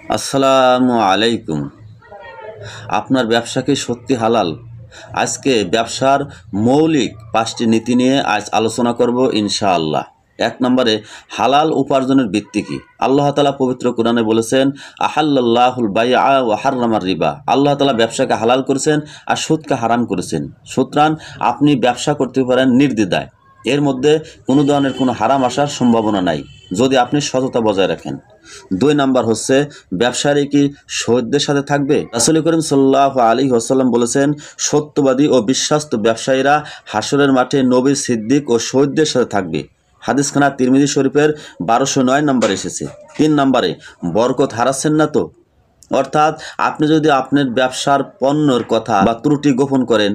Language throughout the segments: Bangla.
আসসালামু আলাইকুম। আপনার ব্যবসা কি সত্যি হালাল? আজকে ব্যবসার মৌলিক ৫টি নীতি নিয়ে আজ আলোচনা করব ইনশাআল্লাহ। ১ নম্বরে হালাল উপার্জনের ভিত্তি কি? আল্লাহ তাআলা পবিত্র কোরআনে বলেছেন, আহাল্লাল্লাহুল বাইআ ওয়া হাররামার রিবা। আল্লাহ তাআলা ব্যবসাকে হালাল করেছেন আর সুদকে হারাম করেছেন। সুতরাং আপনি ব্যবসা করতে পারেন নির্দ্বিধায়। এর মধ্যে কোনো ধরনের কোনো হারাম আসার সম্ভাবনা নাই, যদি আপনি সততা বজায় রাখেন। ২ নাম্বার হচ্ছে, ব্যবসায়ী কি সত্যের সাথে থাকবে? রাসূল করিম সাল্লাল্লাহু আলাইহি ওয়াসাল্লাম বলেছেন, সত্যবাদী ও বিশ্বাস্ত ব্যবসায়ীরা হাসরের মাঠে নবী, সিদ্দিক ও শহীদদের সাথে থাকবে। হাদিসখানা তিরমিজি শরীফের ১২০৯ নম্বর এসেছে। ৩ নম্বরে, বরকত হারাচ্ছেন না তো? অর্থাৎ আপনি যদি আপনার ব্যবসার পণ্যর কথা বা ত্রুটি গোপন করেন,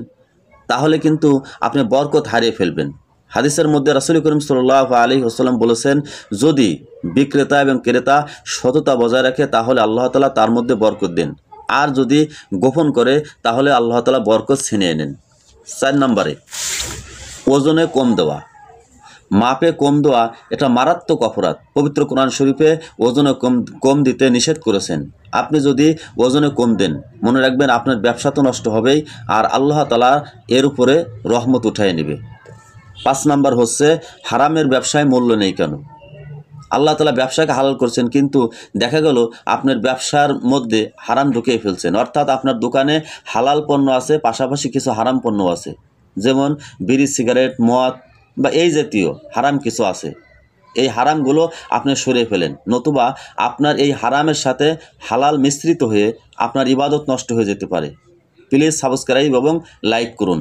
তাহলে কিন্তু আপনি বরকত হারিয়ে ফেলবেন। হাদিসের মধ্যে রাসূল করিম সাল্লাল্লাহু আলাইহি ওয়াসাল্লাম বলেছেন, যদি বিক্রেতা এবং ক্রেতা সততা বজায় রাখে তাহলে আল্লাহ তাআলা তার মধ্যে বরকত দেন, আর যদি গোপন করে তাহলে আল্লাহ তাআলা বরকত ছিনিয়ে নেন। ৪ নম্বরে, ওজনে কম দেওয়া, মাপে কম দেওয়া এটা মারাত্মক অপরাধ। পবিত্র কোরআন শরীফে ওজনে কম দিতে নিষেধ করেছেন। আপনি যদি ওজনে কম দেন, মনে রাখবেন আপনার ব্যবসা তো নষ্ট হবেই, আর আল্লাহ তাআলা এর উপরে রহমত উঠায় নেবে। ৫ নাম্বার হচ্ছে, হারামের ব্যবসায় মূল্য নেই কেন? আল্লাহ তাআলা ব্যবসাকে হালাল করছেন, কিন্তু দেখা গেল আপনার ব্যবসার মধ্যে হারাম ঢুকিয়ে ফেলছেন। অর্থাৎ আপনার দোকানে হালাল পণ্য আছে, পাশাপাশি কিছু হারাম পণ্য আছে, যেমন বিড়ি, সিগারেট, মদ বা এই জাতীয় হারাম কিছু আছে। এই হারামগুলো আপনি সরিয়ে ফেলেন, নতুবা আপনার এই হারামের সাথে হালাল মিশ্রিত হয়ে আপনার ইবাদত নষ্ট হয়ে যেতে পারে। প্লিজ সাবস্ক্রাইব এবং লাইক করুন।